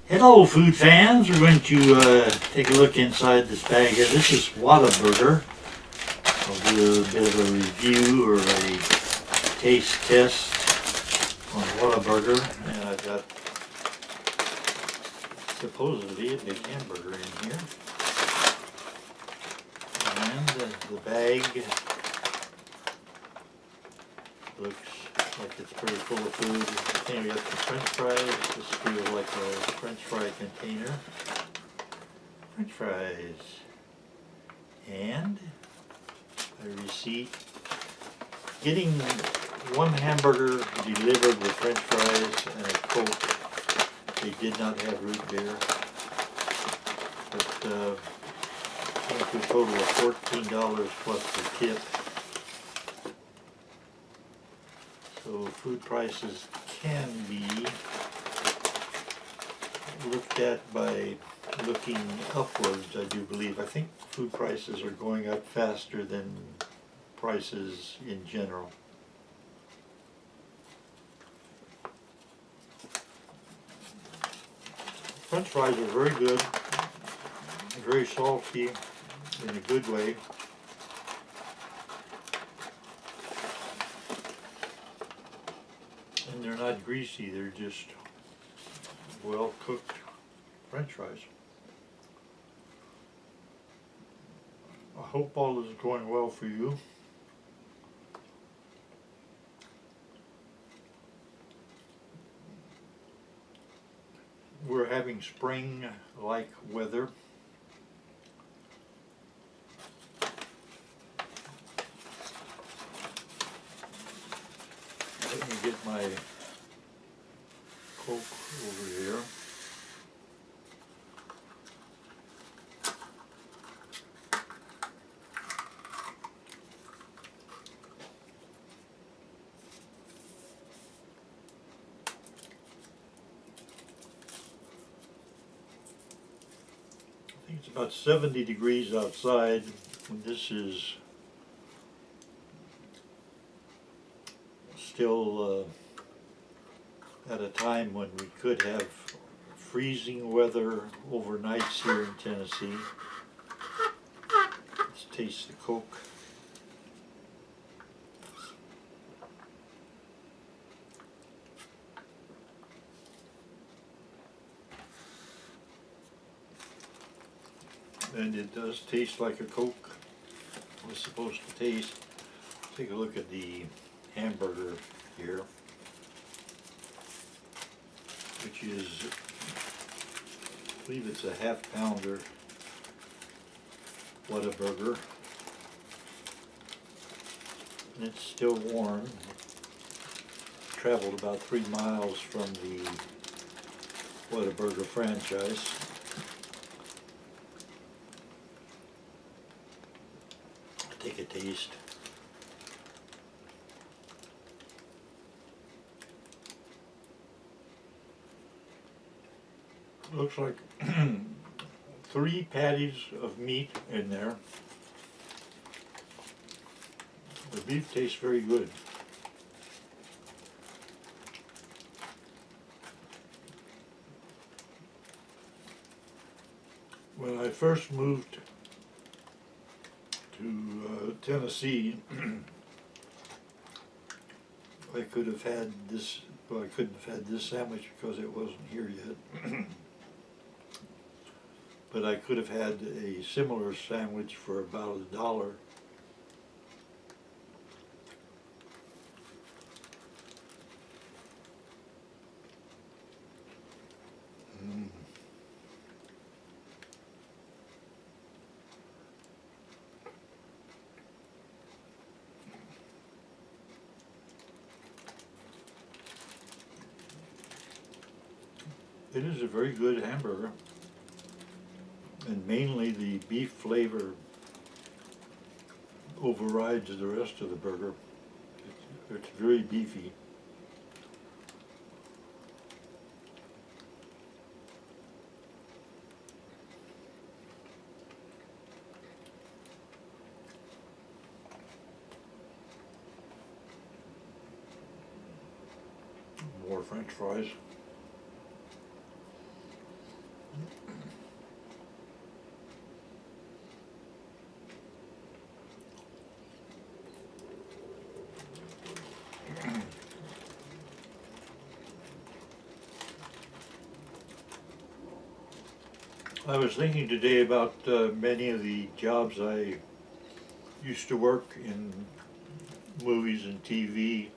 Hello food fans, we're going to take a look inside this bag here. This is Whataburger. I'll do a bit of a review or a taste test on Whataburger. And I've got supposedly a big hamburger in here. And the bag looks like it's pretty full of food. I think we got some french fries. This feels like a french fry container. French fries. And a receipt. Getting one hamburger delivered with french fries and a Coke. They did not have root beer. But I think a total of $14 plus the tip. So food prices can be looked at by looking upwards, I do believe. I think food prices are going up faster than prices in general. French fries are very good, very salty in a good way. And they're not greasy, they're just well cooked french fries. I hope all is going well for you. We're having spring-like weather. Let me get my Coke over here. I think it's about 70 degrees outside, and this is still at a time when we could have freezing weather overnights here in Tennessee. Let's taste the Coke. And it does taste like a Coke was supposed to taste. Take a look at the hamburger here, which is, I believe it's a half-pounder Whataburger, and it's still warm. Traveled about 3 miles from the Waterburger franchise. Take a taste. Looks like 3 patties of meat in there. The beef tastes very good. When I first moved to Tennessee, I could have had this, well, I couldn't have had this sandwich because it wasn't here yet. But I could have had a similar sandwich for about $1. It is a very good hamburger, and mainly the beef flavor overrides the rest of the burger. It's very beefy. More French fries. I was thinking today about many of the jobs I used to work in movies and TV.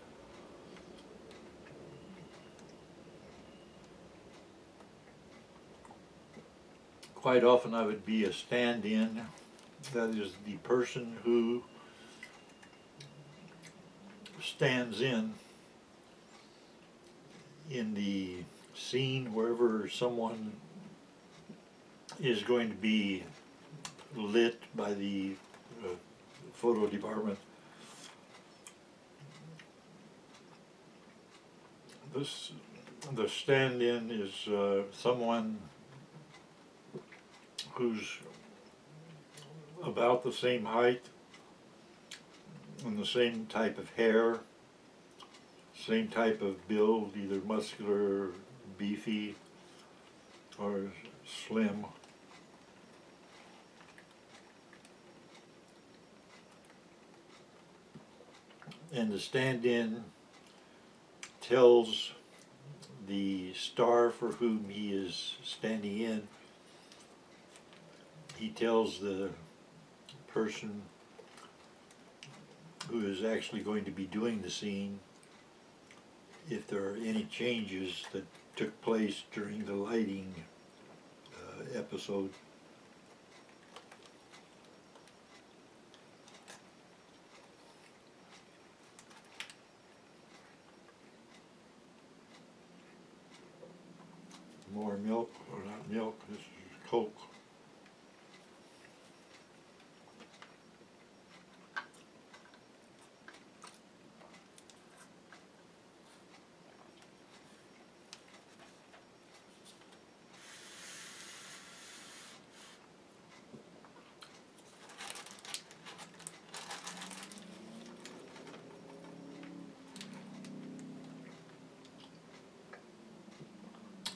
Quite often I would be a stand-in, that is the person who stands in the scene wherever someone is going to be lit by the photo department. The stand-in is someone who's about the same height and the same type of hair, same type of build, either muscular, beefy, or slim. And the stand-in tells the star for whom he is standing in, he tells the person who is actually going to be doing the scene if there are any changes that took place during the lighting episode. More milk, or not milk, this is Coke.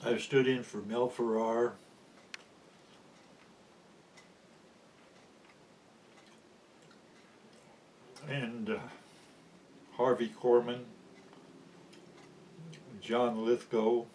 I've stood in for Mel Ferrar, and Harvey Korman, John Lithgow,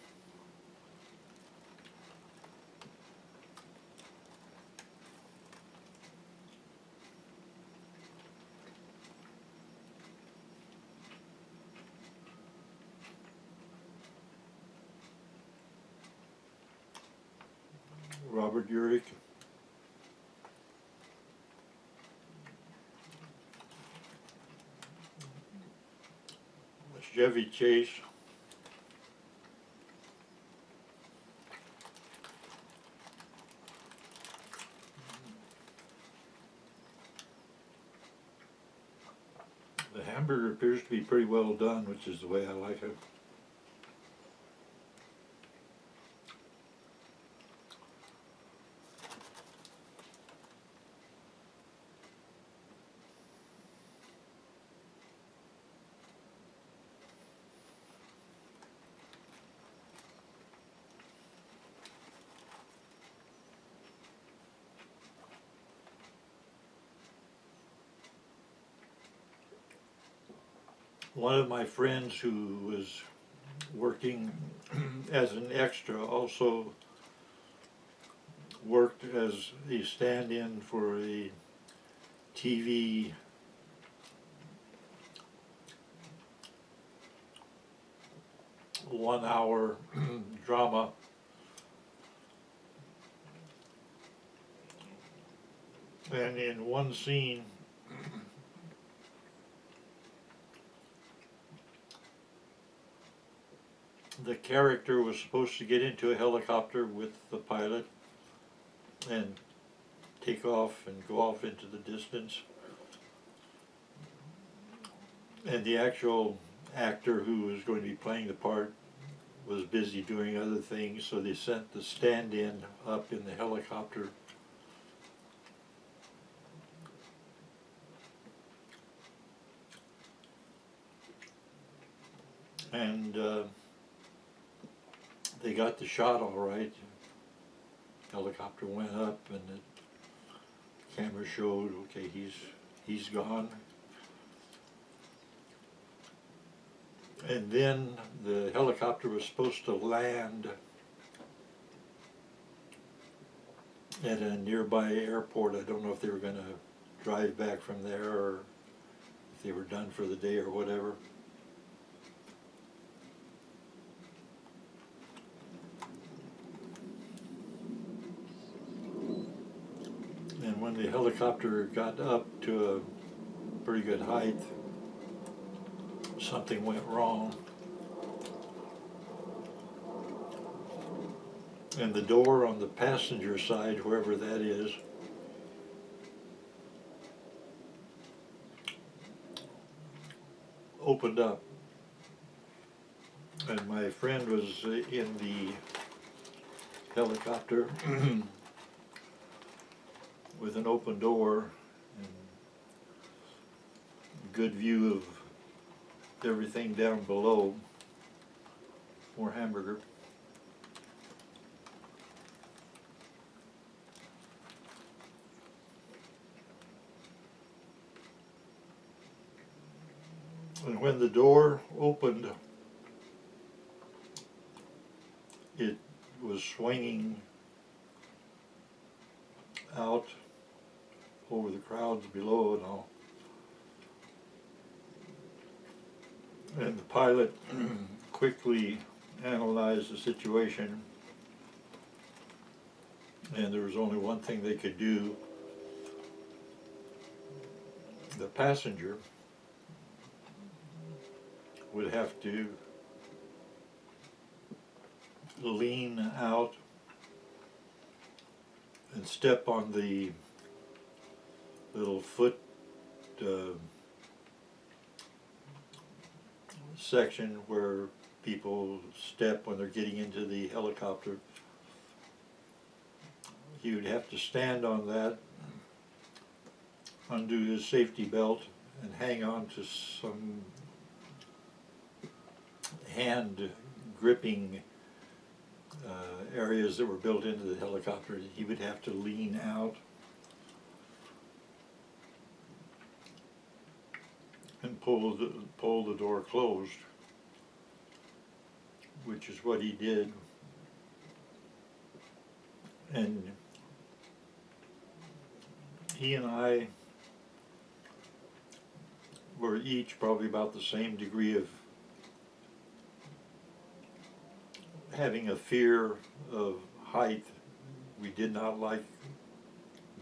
Robert Urich, Chevy Chase, the hamburger appears to be pretty well done, which is the way I like it. One of my friends who was working as an extra also worked as a stand-in for a TV one-hour drama. And in one scene, the character was supposed to get into a helicopter with the pilot and take off and go off into the distance. And the actual actor who was going to be playing the part was busy doing other things, so they sent the stand-in up in the helicopter. And they got the shot all right. Helicopter went up and the camera showed, okay, he's gone. And then the helicopter was supposed to land at a nearby airport. I don't know if they were going to drive back from there or if they were done for the day or whatever. And when the helicopter got up to a pretty good height, something went wrong. And the door on the passenger side, whoever that is, opened up. And my friend was in the helicopter with an open door and good view of everything down below. More hamburger. And when the door opened, it was swinging out over the crowds below and all. And the pilot quickly analyzed the situation, and there was only one thing they could do. The passenger would have to lean out and step on the little foot section where people step when they're getting into the helicopter. He would have to stand on that, undo his safety belt, and hang on to some hand gripping areas that were built into the helicopter. He would have to lean out and pull the door closed, which is what he did. And he and I were each probably about the same degree of having a fear of height. We did not like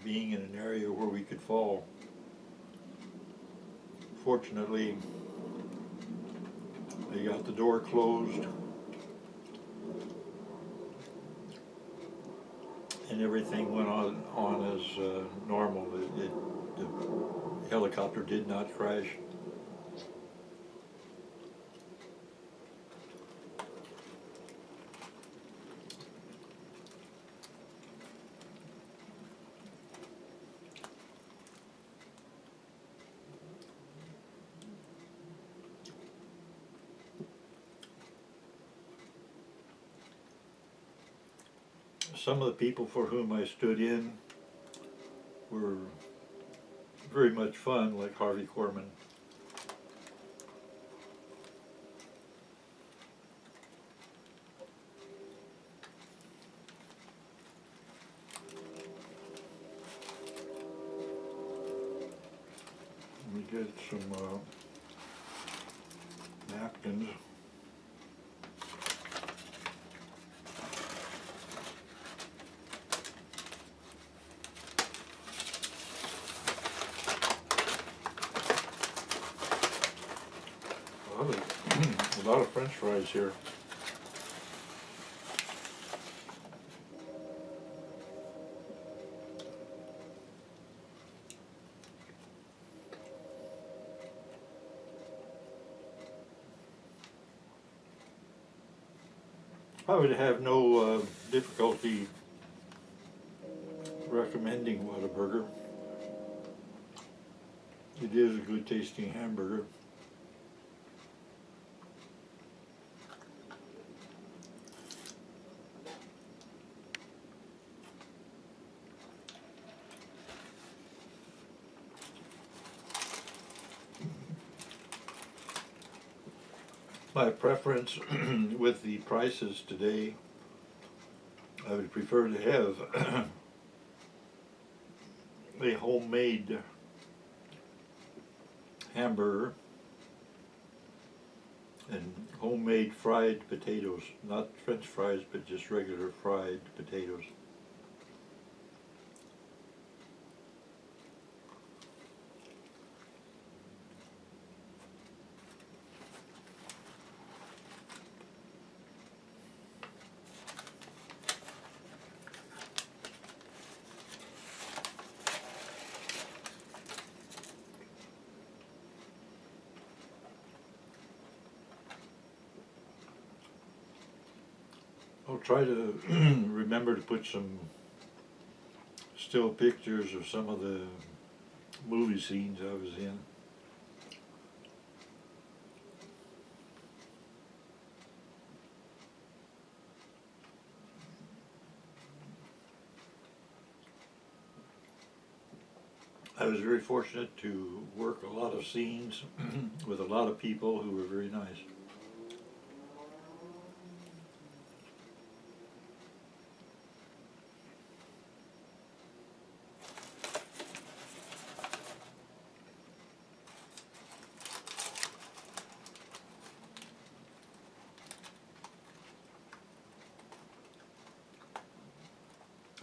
being in an area where we could fall. Fortunately, they got the door closed and everything went on as normal. The helicopter did not crash. Some of the people for whom I stood in were very much fun, like Harvey Korman. We did some napkins. A lot of French fries here. I would have no difficulty recommending Whataburger. It is a good tasting hamburger. My preference with the prices today, I would prefer to have a homemade hamburger and homemade fried potatoes, not French fries, but just regular fried potatoes. I'll try to remember to put some still pictures of some of the movie scenes I was in. I was very fortunate to work a lot of scenes with a lot of people who were very nice.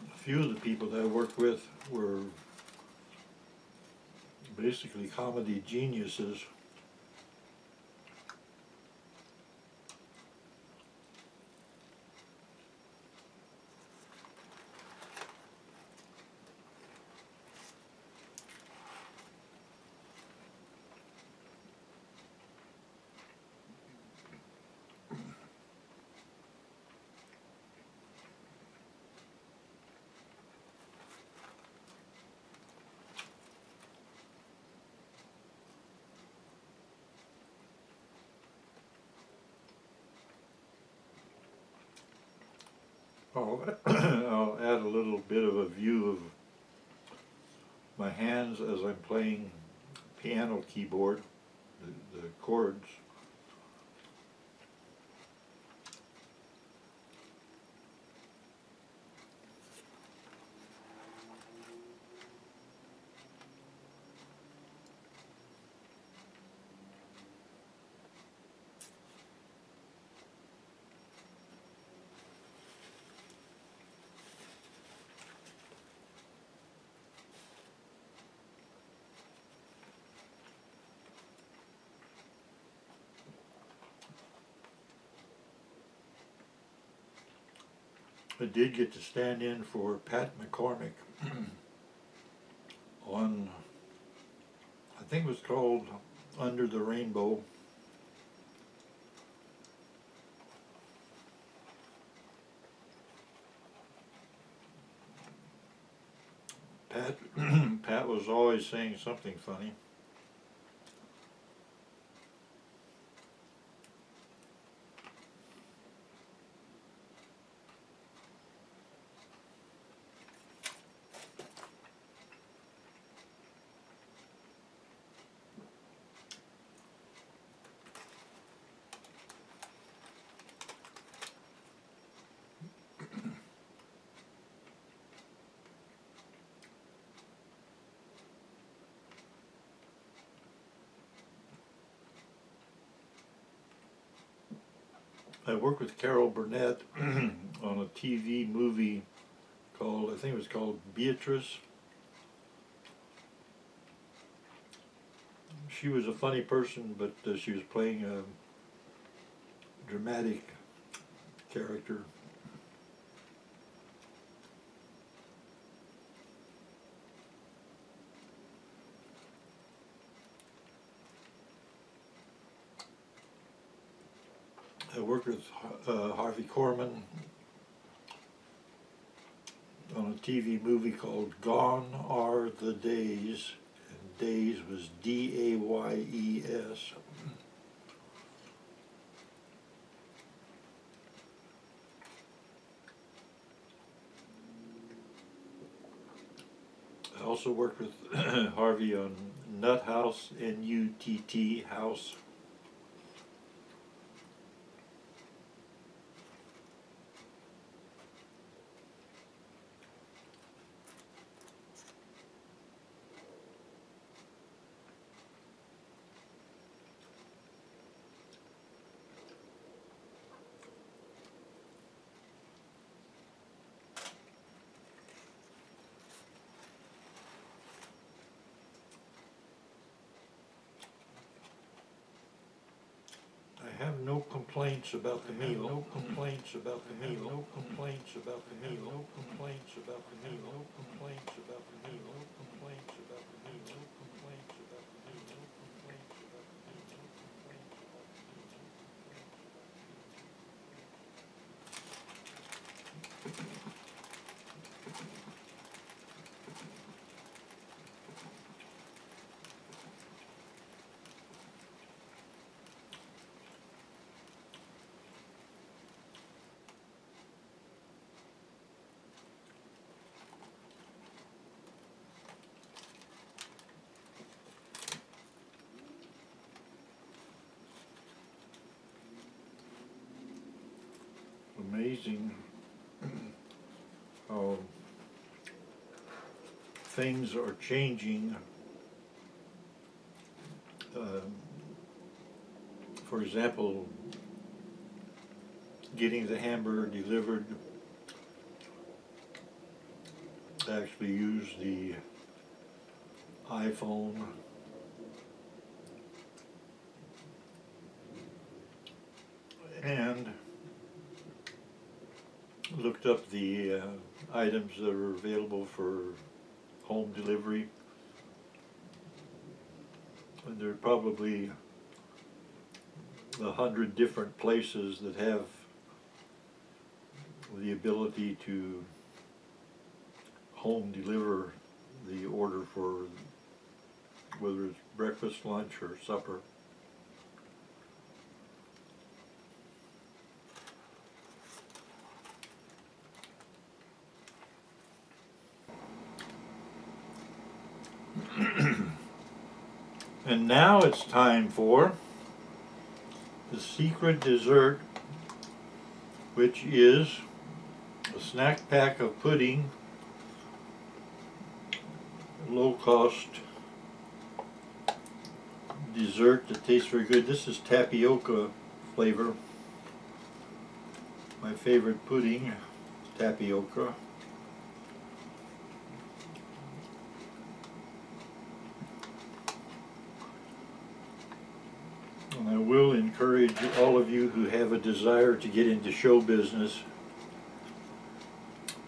A few of the people that I worked with were basically comedy geniuses. I'll add a little bit of a view of my hands as I'm playing piano keyboard, the chords. I did get to stand in for Pat McCormick on, I think it was called Under the Rainbow. Pat was always saying something funny. I worked with Carol Burnett on a TV movie called, I think it was called Beatrice. She was a funny person, but she was playing a dramatic character. I worked with Harvey Korman on a TV movie called Gone Are the Days, and Days was D-A-Y-E-S. I also worked with Harvey on Nut House, N-U-T-T House. no complaints about the meal. No complaints about the meal. No complaints about the meal. No complaints about the meal. No complaints about the meal. No complaints about the meal. No complaints about the meal. No complaints about the meal. No complaints about amazing how things are changing. For example, getting the hamburger delivered, I actually use the iPhone and looked up the items that are available for home delivery, and there are probably 100 different places that have the ability to home deliver the order for whether it's breakfast, lunch, or supper. And now it's time for the secret dessert, which is a snack pack of pudding, low-cost dessert that tastes very good. This is tapioca flavor. My favorite pudding is tapioca. And I will encourage all of you who have a desire to get into show business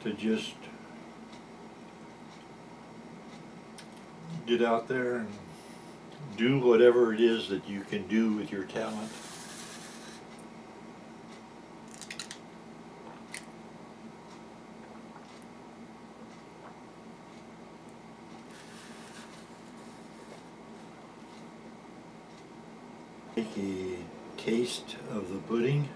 to just get out there and do whatever it is that you can do with your talent. Take a taste of the pudding.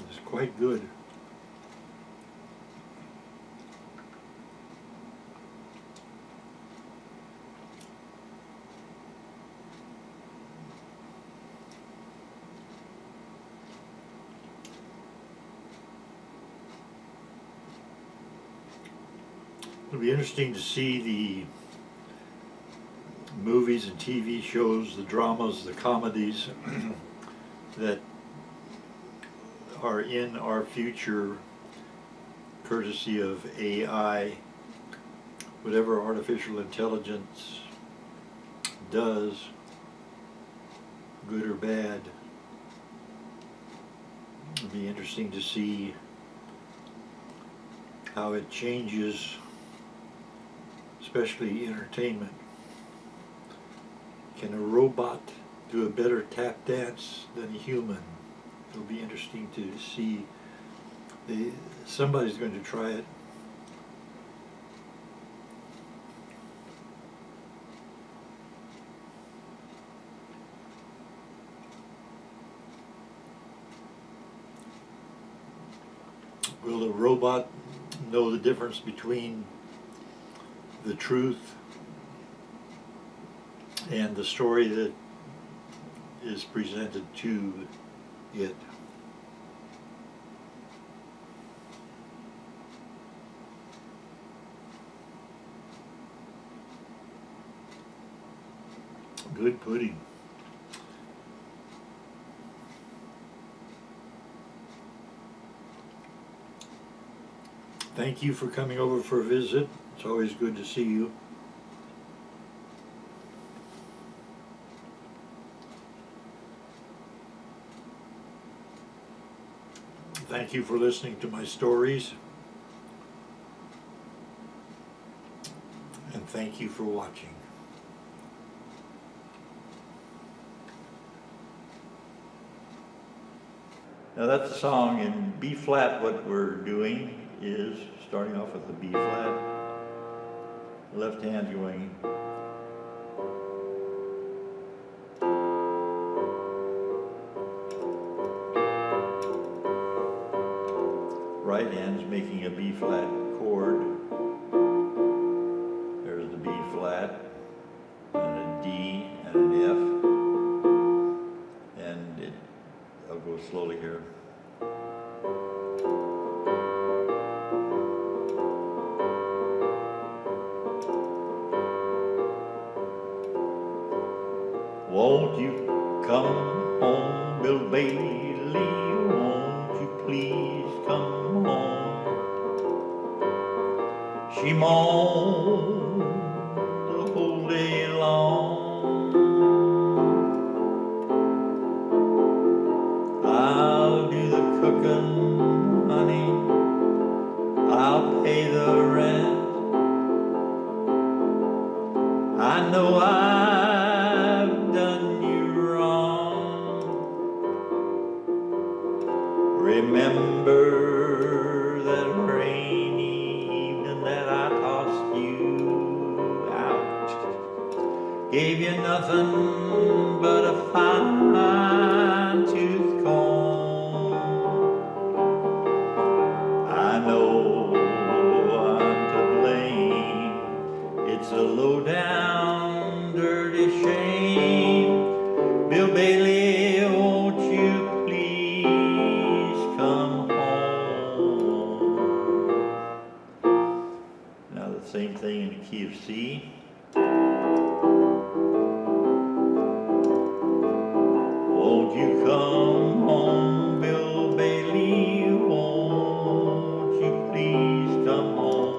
It's quite good. It'll be interesting to see the movies and TV shows, the dramas, the comedies that are in our future courtesy of AI. Whatever artificial intelligence does, good or bad, it'll be interesting to see how it changes, especially entertainment. Can a robot do a better tap dance than a human? It'll be interesting to see. Somebody's going to try it. Will the robot know the difference between the truth and the story that is presented to it? Good pudding. Thank you for coming over for a visit. It's always good to see you. Thank you for listening to my stories. And thank you for watching. Now that's the song in B flat. What we're doing is starting off with the B flat. Left hand going right hand's making a B flat chord. There's the B flat and a D and an F, and I'll go slowly here. Won't you come home, Bill Bailey? Won't you please come home? She moaned the whole day long. I'll do the cooking, honey. I'll pay the rent. I know I've done you wrong. Remember that rainy evening that I tossed you out. Gave you nothing but a fine tooth comb. I know I'm to blame. It's a low down dirty shame. Bill Bailey, won't you please come home? Now the same thing in the key of C. Won't you come home, Bill Bailey? Won't you please come home?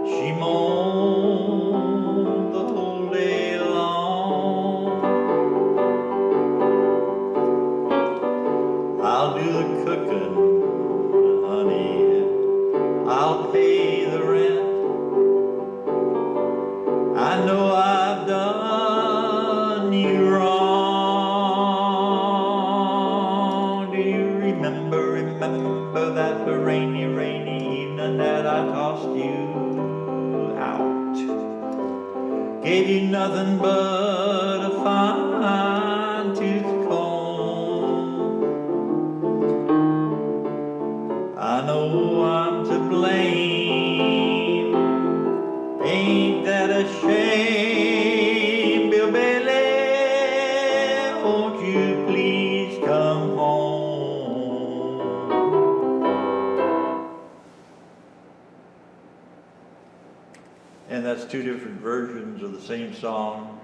She moaned the whole day long. I'll do the cooking, honey. I'll pay the rent. I know I've done you wrong. Do you remember that rainy evening that I tossed you out? Gave you nothing but a fine tooth comb. I know I'm to blame. Ain't that a shame, Bill Bailey? Won't you please come home? And that's two different versions of the same song,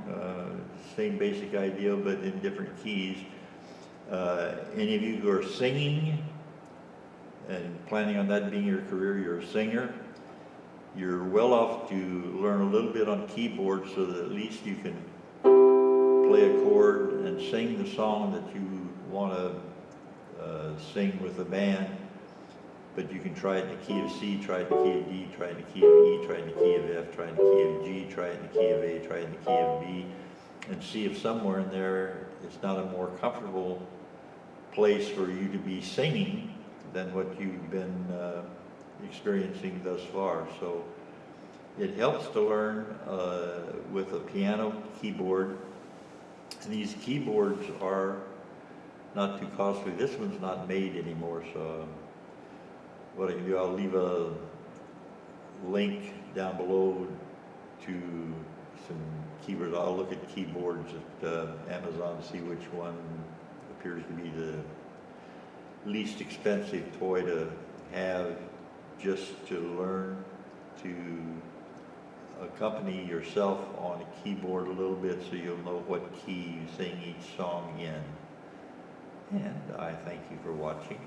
same basic idea, but in different keys. Any of you who are singing and planning on that being your career, you're a singer, you're well off to learn a little bit on keyboard so that at least you can play a chord and sing the song that you want to sing with a band. But you can try it in the key of C, try it in the key of D, try it in the key of E, try it in the key of F, try it in the key of G, try it in the key of A, try it in the key of B, and see if somewhere in there it's not a more comfortable place for you to be singing than what you've been experiencing thus far. So it helps to learn with a piano keyboard. And these keyboards are not too costly. This one's not made anymore, so what I can do, I'll leave a link down below to some keyboards. I'll look at keyboards at Amazon, see which one appears to be the least expensive toy to have, just to learn to accompany yourself on a keyboard a little bit so you'll know what key you sing each song in. And I thank you for watching.